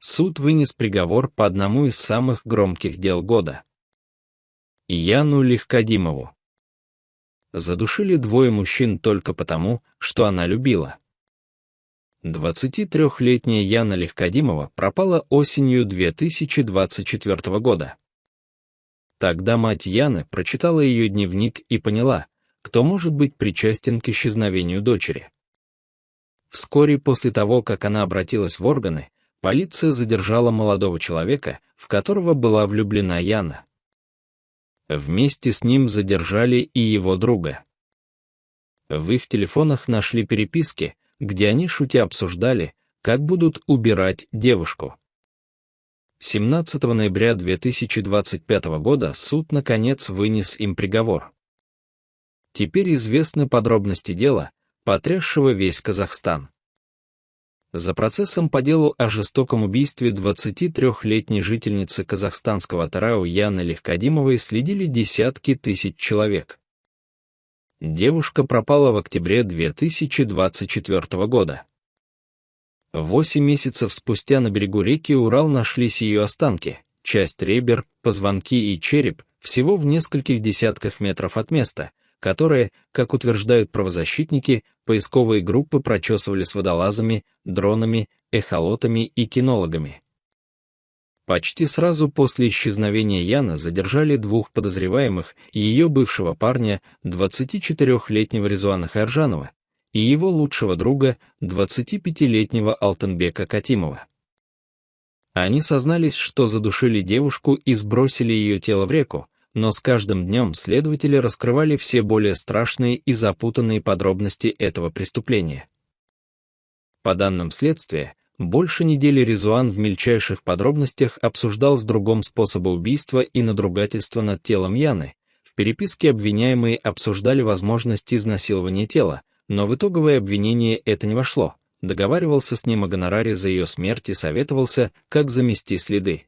суд вынес приговор по одному из самых громких дел года. Яну Легкодимову задушили двое мужчин только потому, что она любила. 23-летняя Яна Легкодимова пропала осенью 2024 года. Тогда мать Яны прочитала ее дневник и поняла, кто может быть причастен к исчезновению дочери. Вскоре после того, как она обратилась в органы, полиция задержала молодого человека, в которого была влюблена Яна. Вместе с ним задержали и его друга. В их телефонах нашли переписки, где они шутя обсуждали, как будут убирать девушку. 17 ноября 2025 года суд наконец вынес им приговор. Теперь известны подробности дела, потрясшего весь Казахстан. За процессом по делу о жестоком убийстве 23-летней жительницы казахстанского Атырау Яны Легкодимовой следили десятки тысяч человек. Девушка пропала в октябре 2024 года. 8 месяцев спустя на берегу реки Урал нашлись ее останки, часть ребер, позвонки и череп, всего в нескольких десятках метров от места, которое, как утверждают правозащитники, поисковые группы прочесывали с водолазами, дронами, эхолотами и кинологами. Почти сразу после исчезновения Яны задержали двух подозреваемых и ее бывшего парня, 24-летнего Резуана Хайржанова, и его лучшего друга, 25-летнего Алтынбека Катимова. Они сознались, что задушили девушку и сбросили ее тело в реку, но с каждым днем следователи раскрывали все более страшные и запутанные подробности этого преступления. По данным следствия, больше недели Резуан в мельчайших подробностях обсуждал с другом способы убийства и надругательства над телом Яны. В переписке обвиняемые обсуждали возможность изнасилования тела, но в итоговое обвинение это не вошло. Договаривался с ним о гонораре за ее смерть и советовался, как замести следы.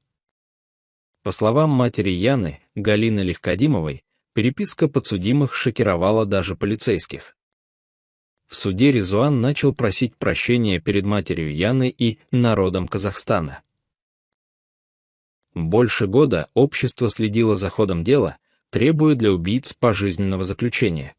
По словам матери Яны, Галины Легкодимовой, переписка подсудимых шокировала даже полицейских. В суде Резуан начал просить прощения перед матерью Яны и народом Казахстана. Больше года общество следило за ходом дела, требуя для убийц пожизненного заключения.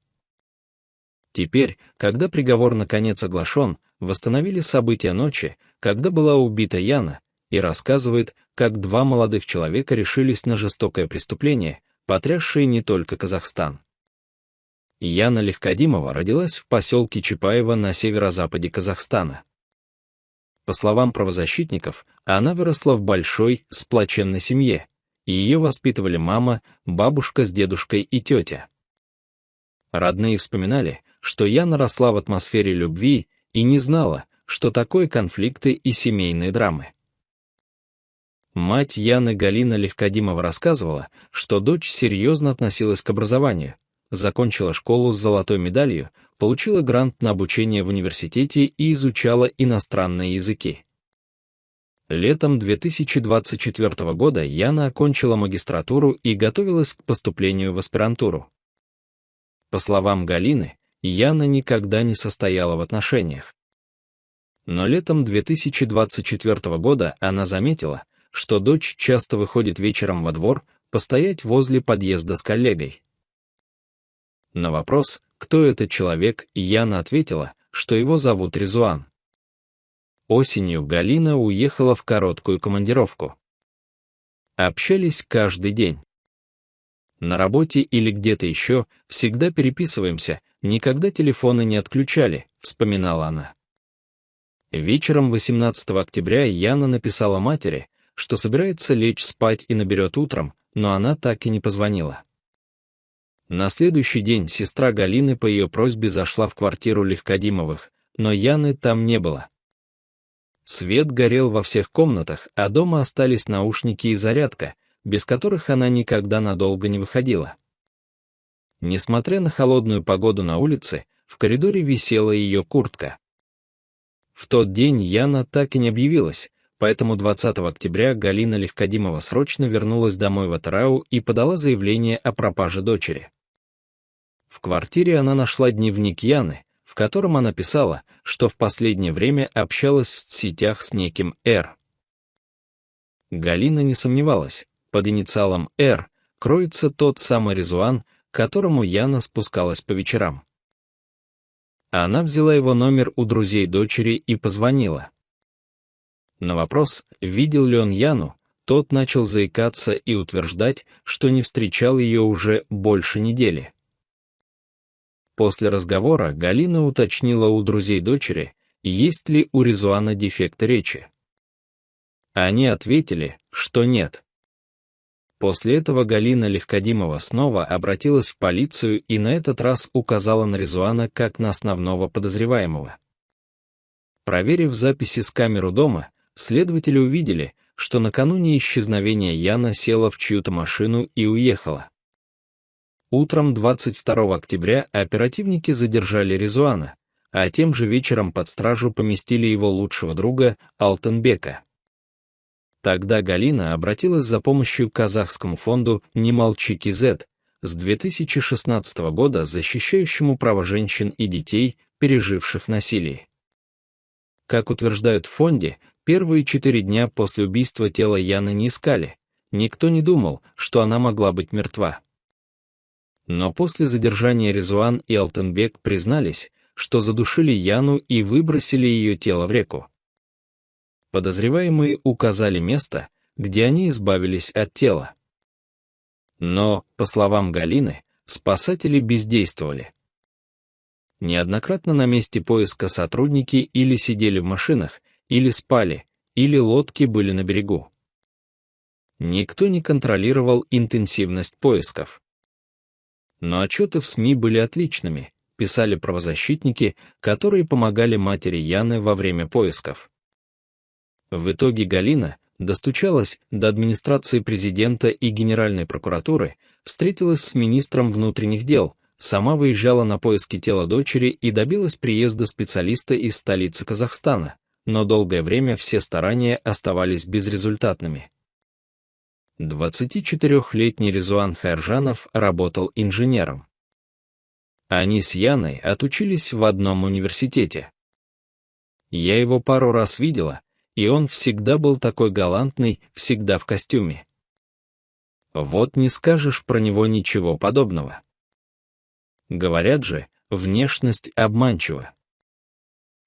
Теперь, когда приговор наконец оглашен, восстановили события ночи, когда была убита Яна, и рассказывает, как два молодых человека решились на жестокое преступление, потрясшее не только Казахстан. Яна Легкодимова родилась в поселке Чапаево на северо-западе Казахстана. По словам правозащитников, она выросла в большой, сплоченной семье, и ее воспитывали мама, бабушка с дедушкой и тетя. Родные вспоминали, что Яна росла в атмосфере любви и не знала, что такое конфликты и семейные драмы. Мать Яны Галина Легкодимова рассказывала, что дочь серьезно относилась к образованию, закончила школу с золотой медалью, получила грант на обучение в университете и изучала иностранные языки. Летом 2024 года Яна окончила магистратуру и готовилась к поступлению в аспирантуру. По словам Галины, Яна никогда не состояла в отношениях. Но летом 2024 года она заметила, что дочь часто выходит вечером во двор постоять возле подъезда с коллегой. На вопрос, кто этот человек, Яна ответила, что его зовут Резуан. Осенью Галина уехала в короткую командировку. Общались каждый день. На работе или где-то еще, всегда переписываемся, никогда телефоны не отключали, вспоминала она. Вечером 18 октября Яна написала матери, что собирается лечь спать и наберет утром, но она так и не позвонила. На следующий день сестра Галины по ее просьбе зашла в квартиру Легкодимовых, но Яны там не было. Свет горел во всех комнатах, а дома остались наушники и зарядка, без которых она никогда надолго не выходила. Несмотря на холодную погоду на улице, в коридоре висела ее куртка. В тот день Яна так и не объявилась, поэтому 20 октября Галина Легкодимова срочно вернулась домой в Атырау и подала заявление о пропаже дочери. В квартире она нашла дневник Яны, в котором она писала, что в последнее время общалась в сетях с неким Р. Галина не сомневалась, под инициалом «Р» кроется тот самый Резуан, к которому Яна спускалась по вечерам. Она взяла его номер у друзей дочери и позвонила. На вопрос, видел ли он Яну, тот начал заикаться и утверждать, что не встречал ее уже больше недели. После разговора Галина уточнила у друзей дочери, есть ли у Резуана дефект речи. Они ответили, что нет. После этого Галина Легкодимова снова обратилась в полицию и на этот раз указала на Резуана как на основного подозреваемого. Проверив записи с камер у дома, следователи увидели, что накануне исчезновения Яна села в чью-то машину и уехала. Утром 22 октября оперативники задержали Резуана, а тем же вечером под стражу поместили его лучшего друга Алтынбека. Тогда Галина обратилась за помощью к казахскому фонду «Не молчи, КЗ», с 2016 года защищающему права женщин и детей, переживших насилие. Как утверждают в фонде, первые 4 дня после убийства тело Яны не искали, никто не думал, что она могла быть мертва. Но после задержания Резуан и Алтынбек признались, что задушили Яну и выбросили ее тело в реку. Подозреваемые указали место, где они избавились от тела. Но, по словам Галины, спасатели бездействовали. Неоднократно на месте поиска сотрудники или сидели в машинах, или спали, или лодки были на берегу. Никто не контролировал интенсивность поисков. Но отчеты в СМИ были отличными, писали правозащитники, которые помогали матери Яны во время поисков. В итоге Галина достучалась до администрации президента и Генеральной прокуратуры, встретилась с министром внутренних дел, сама выезжала на поиски тела дочери и добилась приезда специалиста из столицы Казахстана, но долгое время все старания оставались безрезультатными. 24-летний Резуан Хайржанов работал инженером. Они с Яной отучились в одном университете. Я его пару раз видела, и он всегда был такой галантный, всегда в костюме. Вот не скажешь про него ничего подобного. Говорят же, внешность обманчива.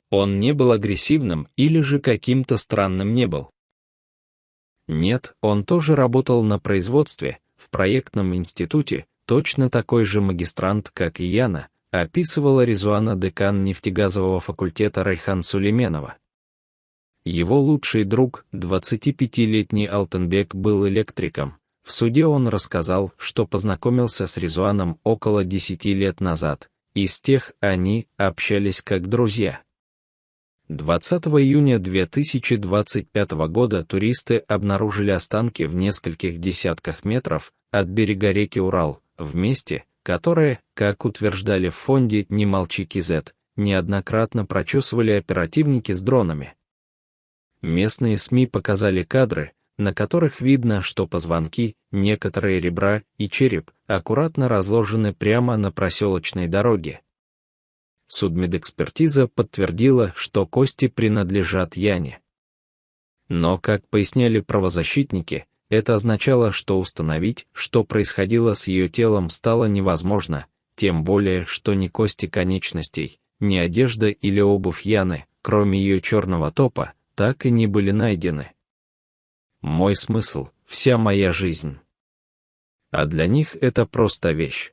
Он не был агрессивным или же каким-то странным не был. Нет, он тоже работал на производстве, в проектном институте, точно такой же магистрант, как и Яна, описывала Резуана декан нефтегазового факультета Райхан Сулейменова. Его лучший друг, 25-летний Алтынбек, был электриком. В суде он рассказал, что познакомился с Резуаном около 10 лет назад, и с тех они общались как друзья. 20 июня 2025 года туристы обнаружили останки в нескольких десятках метров от берега реки Урал, в месте, которое, как утверждали в фонде «Не молчи, КЗ», неоднократно прочесывали оперативники с дронами. Местные СМИ показали кадры, на которых видно, что позвонки, некоторые ребра и череп аккуратно разложены прямо на проселочной дороге. Судмедэкспертиза подтвердила, что кости принадлежат Яне. Но, как поясняли правозащитники, это означало, что установить, что происходило с ее телом, стало невозможно, тем более, что ни кости конечностей, ни одежда или обувь Яны, кроме ее черного топа, так и не были найдены. Мой смысл — вся моя жизнь. А для них это просто вещь.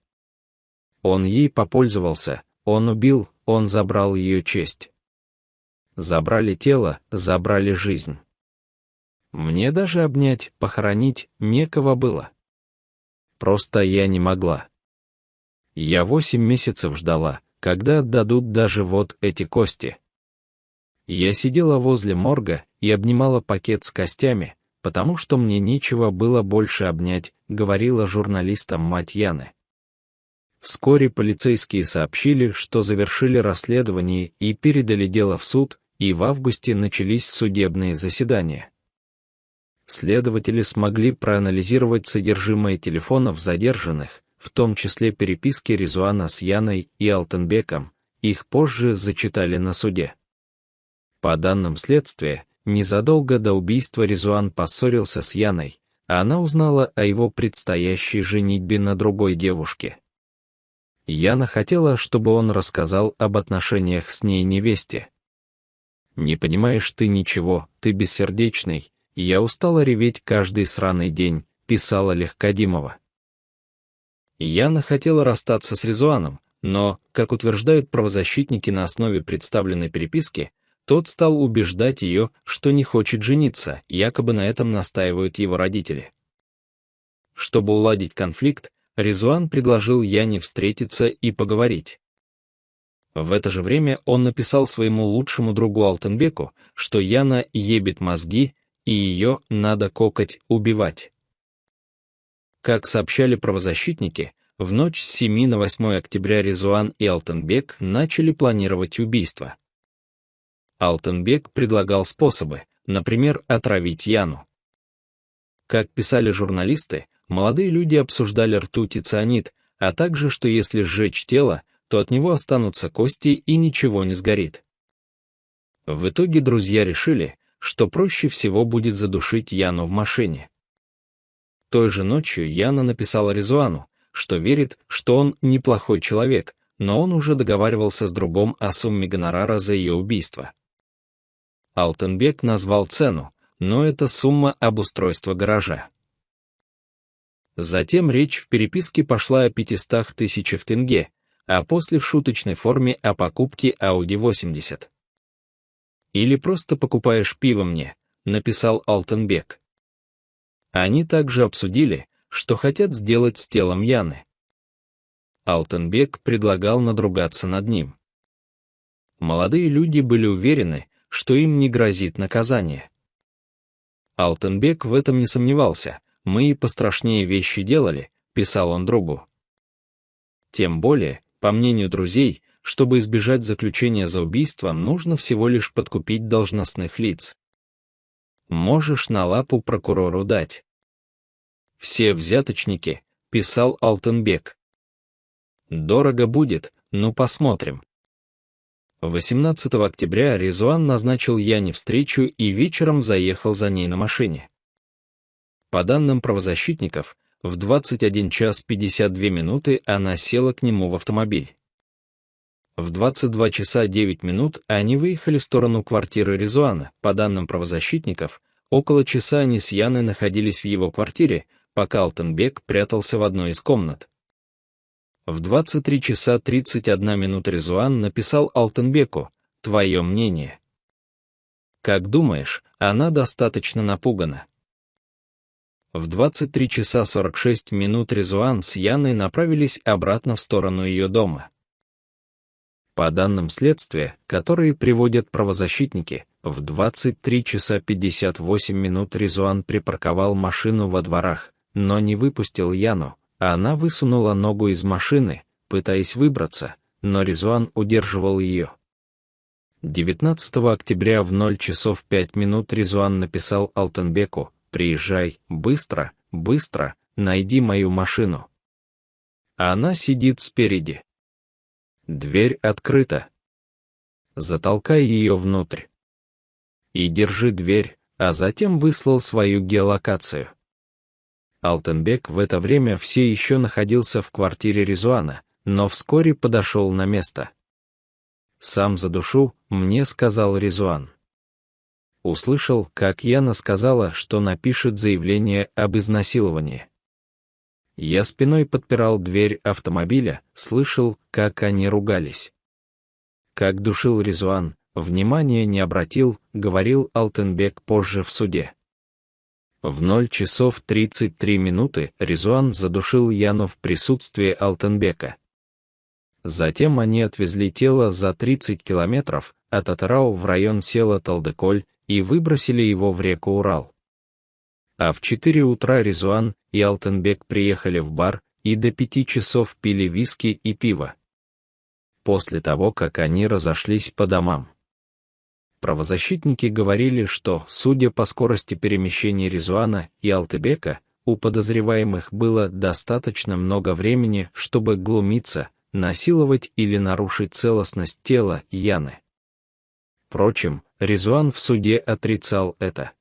Он ей попользовался, он убил, он забрал ее честь. Забрали тело, забрали жизнь. Мне даже обнять, похоронить некого было. Просто я не могла. Я 8 месяцев ждала, когда отдадут даже вот эти кости. Я сидела возле морга и обнимала пакет с костями, потому что мне нечего было больше обнять, говорила журналистам мать Яны. Вскоре полицейские сообщили, что завершили расследование и передали дело в суд, и в августе начались судебные заседания. Следователи смогли проанализировать содержимое телефонов задержанных, в том числе переписки Резуана с Яной и Алтынбеком, их позже зачитали на суде. По данным следствия, незадолго до убийства Резуан поссорился с Яной, а она узнала о его предстоящей женитьбе на другой девушке. Яна хотела, чтобы он рассказал об отношениях с ней невесте. «Не понимаешь ты ничего, ты бессердечный, и я устала реветь каждый сраный день», — писала Легкодимова. Яна хотела расстаться с Резуаном, но, как утверждают правозащитники на основе представленной переписки, тот стал убеждать ее, что не хочет жениться, якобы на этом настаивают его родители. Чтобы уладить конфликт, Резуан предложил Яне встретиться и поговорить. В это же время он написал своему лучшему другу Алтынбеку, что Яна ебет мозги, и ее надо кокать, убивать. Как сообщали правозащитники, в ночь с 7 на 8 октября Резуан и Алтынбек начали планировать убийство. Алтынбек предлагал способы, например, отравить Яну. Как писали журналисты, молодые люди обсуждали ртуть и цианид, а также, что если сжечь тело, то от него останутся кости и ничего не сгорит. В итоге друзья решили, что проще всего будет задушить Яну в машине. Той же ночью Яна написала Резуану, что верит, что он неплохой человек, но он уже договаривался с другом о сумме гонорара за ее убийство. Алтынбек назвал цену, но это сумма обустройства гаража. Затем речь в переписке пошла о 500 тысячах тенге, а после в шуточной форме о покупке Audi 80. «Или просто покупаешь пиво мне», — написал Алтынбек. Они также обсудили, что хотят сделать с телом Яны. Алтынбек предлагал надругаться над ним. Молодые люди были уверены, что им не грозит наказание. Алтынбек в этом не сомневался. «Мы и пострашнее вещи делали», — писал он другу. Тем более, по мнению друзей, чтобы избежать заключения за убийство, нужно всего лишь подкупить должностных лиц. «Можешь на лапу прокурору дать». «Все взяточники», — писал Алтынбек. «Дорого будет, ну посмотрим». 18 октября Резуан назначил Яне встречу и вечером заехал за ней на машине. По данным правозащитников, в 21 час 52 минуты она села к нему в автомобиль. В 22 часа 9 минут они выехали в сторону квартиры Резуана. По данным правозащитников, около часа они с Яной находились в его квартире, пока Алтынбек прятался в одной из комнат. В 23 часа 31 минута Резуан написал Алтынбеку: «Твое мнение?» «Как думаешь, она достаточно напугана?» В 23 часа 46 минут Резуан с Яной направились обратно в сторону ее дома. По данным следствия, которые приводят правозащитники, в 23 часа 58 минут Резуан припарковал машину во дворах, но не выпустил Яну, а она высунула ногу из машины, пытаясь выбраться, но Резуан удерживал ее. 19 октября в 0 часов 5 минут Резуан написал Алтынбеку: «Приезжай, быстро, быстро, найди мою машину. Она сидит спереди. Дверь открыта. Затолкай ее внутрь. И держи дверь», а затем выслал свою геолокацию. Алтынбек в это время все еще находился в квартире Резуана, но вскоре подошел на место. «Сам задушу», — мне сказал Резуан. Услышал, как Яна сказала, что напишет заявление об изнасиловании. Я спиной подпирал дверь автомобиля, слышал, как они ругались. Как душил Резуан, внимания не обратил, говорил Алтынбек позже в суде. В 0 часов 33 минуты Резуан задушил Яну в присутствии Алтынбека. Затем они отвезли тело за 30 километров от Атырау в район села Талдыколь и выбросили его в реку Урал. А в 4 утра Резуан и Алтынбек приехали в бар и до 5 часов пили виски и пиво. После того, как они разошлись по домам. Правозащитники говорили, что, судя по скорости перемещения Резуана и Алтынбека, у подозреваемых было достаточно много времени, чтобы глумиться, насиловать или нарушить целостность тела Яны. Впрочем, Резуан в суде отрицал это.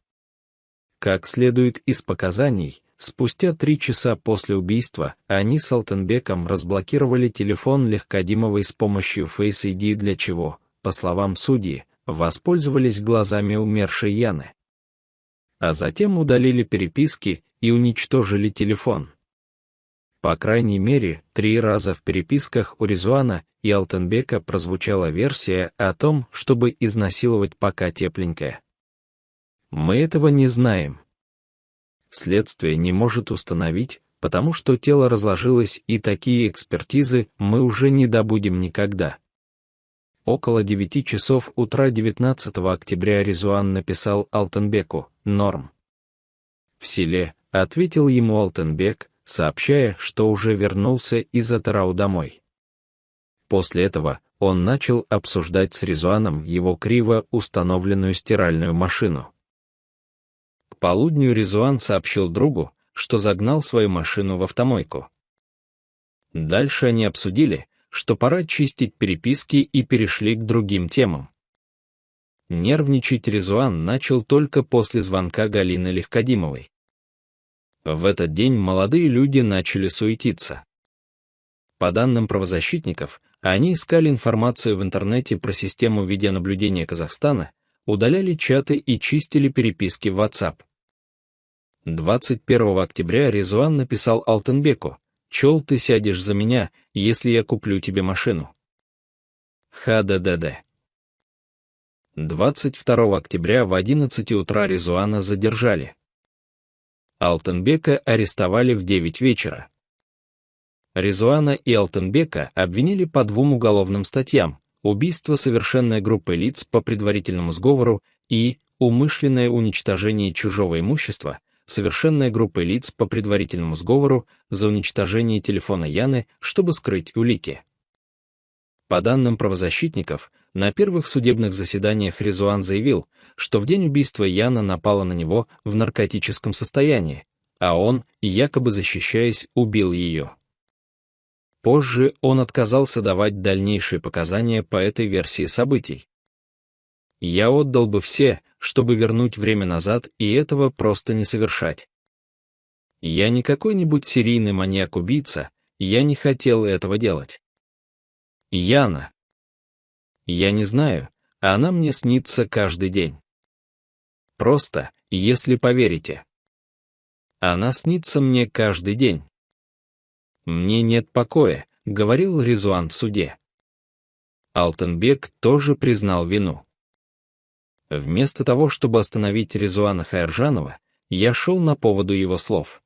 Как следует из показаний, спустя 3 часа после убийства они с Алтынбеком разблокировали телефон Легкодимовой с помощью Face ID, для чего, по словам судьи, воспользовались глазами умершей Яны. А затем удалили переписки и уничтожили телефон. По крайней мере, 3 раза в переписках у Резуана и Алтынбека прозвучала версия о том, чтобы изнасиловать пока тепленькое. Мы этого не знаем. Следствие не может установить, потому что тело разложилось, и такие экспертизы мы уже не добудем никогда. Около 9 часов утра 19 октября Резуан написал Алтынбеку: «Норм». «В селе», — ответил ему Алтынбек, сообщая, что уже вернулся из Атырау домой. После этого он начал обсуждать с Резуаном его криво установленную стиральную машину. К полудню Резуан сообщил другу, что загнал свою машину в автомойку. Дальше они обсудили, что пора чистить переписки, и перешли к другим темам. Нервничать Резуан начал только после звонка Галины Легкодимовой. В этот день молодые люди начали суетиться. По данным правозащитников, они искали информацию в интернете про систему видеонаблюдения Казахстана, удаляли чаты и чистили переписки в WhatsApp. 21 октября Резуан написал Алтынбеку: «Чел, ты сядешь за меня, если я куплю тебе машину». ХДД. 22 октября в 11 утра Резуана задержали. Алтынбека арестовали в 9 вечера. Резуана и Алтынбека обвинили по 2 уголовным статьям: убийство совершенной группой лиц по предварительному сговору и умышленное уничтожение чужого имущества, совершенной группой лиц по предварительному сговору за уничтожение телефона Яны, чтобы скрыть улики. По данным правозащитников, на первых судебных заседаниях Резуан заявил, что в день убийства Яна напала на него в наркотическом состоянии, а он, якобы защищаясь, убил ее. Позже он отказался давать дальнейшие показания по этой версии событий. «Я отдал бы все, чтобы вернуть время назад и этого просто не совершать. Я не какой-нибудь серийный маньяк-убийца, я не хотел этого делать. Яна. Я не знаю, она мне снится каждый день. Просто, если поверите. Она снится мне каждый день. Мне нет покоя», — говорил Резуан в суде. Алтынбек тоже признал вину. Вместо того, чтобы остановить Резуана Хайржанова, я шел на поводу его слов.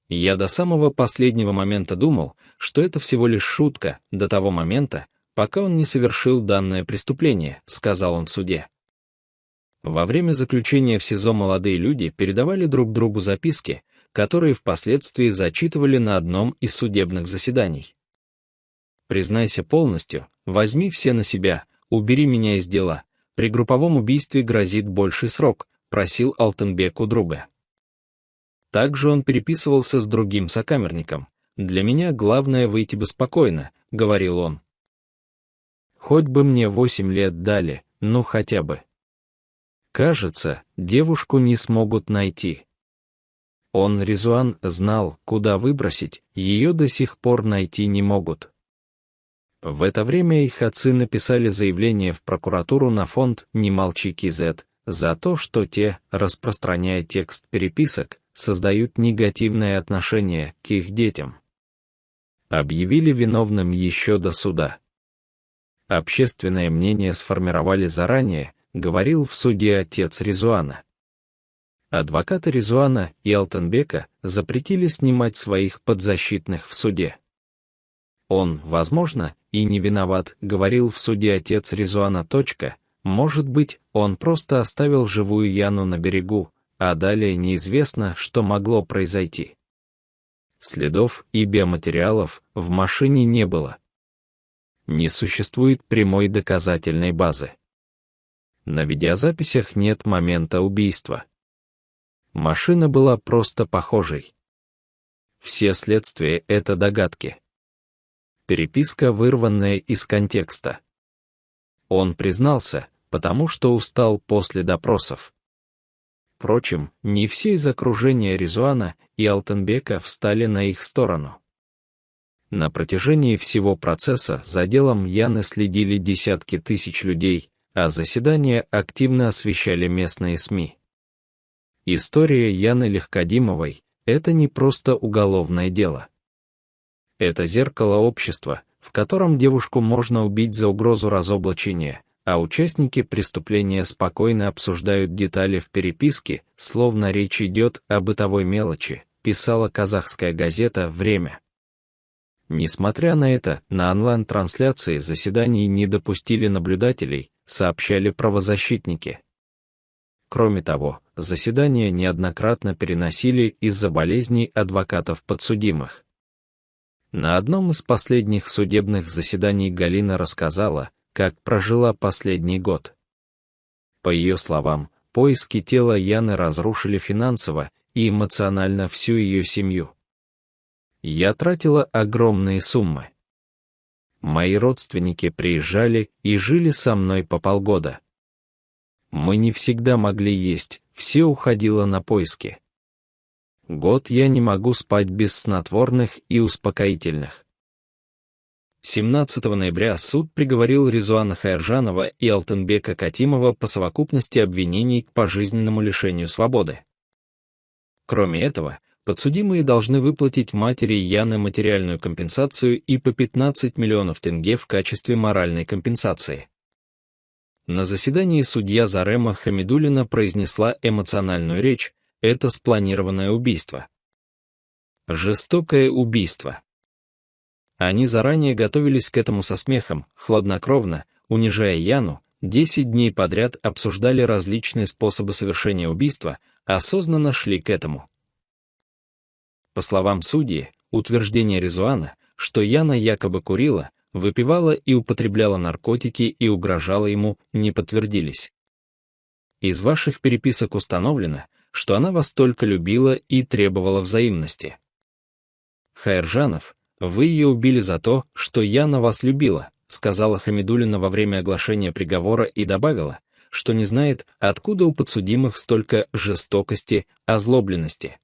Я до самого последнего момента думал, что это всего лишь шутка, до того момента, пока он не совершил данное преступление, сказал он в суде. Во время заключения в СИЗО молодые люди передавали друг другу записки, которые впоследствии зачитывали на одном из судебных заседаний. «Признайся полностью, возьми все на себя, убери меня из дела. При групповом убийстве грозит больший срок», — просил Алтынбек у друга. Также он переписывался с другим сокамерником. «Для меня главное выйти бы спокойно», — говорил он. «Хоть бы мне 8 лет дали, ну хотя бы. Кажется, девушку не смогут найти». Он, Резуан, знал, куда выбросить, ее до сих пор найти не могут. В это время их отцы написали заявление в прокуратуру на фонд «Не молчи, КЗ» за то, что те, распространяя текст переписок, создают негативное отношение к их детям. Объявили виновным еще до суда. Общественное мнение сформировали заранее, говорил в суде отец Резуана. Адвокаты Резуана и Алтынбека запретили снимать своих подзащитных в суде. Он, возможно, и не виноват, говорил в суде отец Резуана. Может быть, он просто оставил живую Яну на берегу, а далее неизвестно, что могло произойти. Следов и биоматериалов в машине не было. Не существует прямой доказательной базы. На видеозаписях нет момента убийства. Машина была просто похожей. Все следствия — это догадки. Переписка, вырванная из контекста. Он признался, потому что устал после допросов. Впрочем, не все из окружения Резуана и Алтынбека встали на их сторону. На протяжении всего процесса за делом Яны следили десятки тысяч людей, а заседания активно освещали местные СМИ. История Яны Легкодимовой – это не просто уголовное дело. Это зеркало общества, в котором девушку можно убить за угрозу разоблачения, а участники преступления спокойно обсуждают детали в переписке, словно речь идет о бытовой мелочи, писала казахская газета «Время». Несмотря на это, на онлайн-трансляции заседаний не допустили наблюдателей, сообщали правозащитники. Кроме того, заседания неоднократно переносили из-за болезней адвокатов подсудимых. На одном из последних судебных заседаний Галина рассказала, как прожила последний год. По ее словам, поиски тела Яны разрушили финансово и эмоционально всю ее семью. Я тратила огромные суммы. Мои родственники приезжали и жили со мной по полгода. Мы не всегда могли есть, все уходило на поиски. Год я не могу спать без снотворных и успокоительных. 17 ноября суд приговорил Резуана Хаиржанова и Алтынбека Катимова по совокупности обвинений к пожизненному лишению свободы. Кроме этого, подсудимые должны выплатить матери Яны материальную компенсацию и по 15 миллионов тенге в качестве моральной компенсации. На заседании судья Зарема Хамидуллина произнесла эмоциональную речь: «Это спланированное убийство. Жестокое убийство». Они заранее готовились к этому со смехом, хладнокровно, унижая Яну, 10 дней подряд обсуждали различные способы совершения убийства, осознанно шли к этому. По словам судьи, утверждения Резуана, что Яна якобы курила, выпивала и употребляла наркотики и угрожала ему, не подтвердились. Из ваших переписок установлено, что она вас только любила и требовала взаимности. Хаиржанов, вы ее убили за то, что Яна вас любила, сказала Хамидуллина во время оглашения приговора и добавила, что не знает, откуда у подсудимых столько жестокости, озлобленности.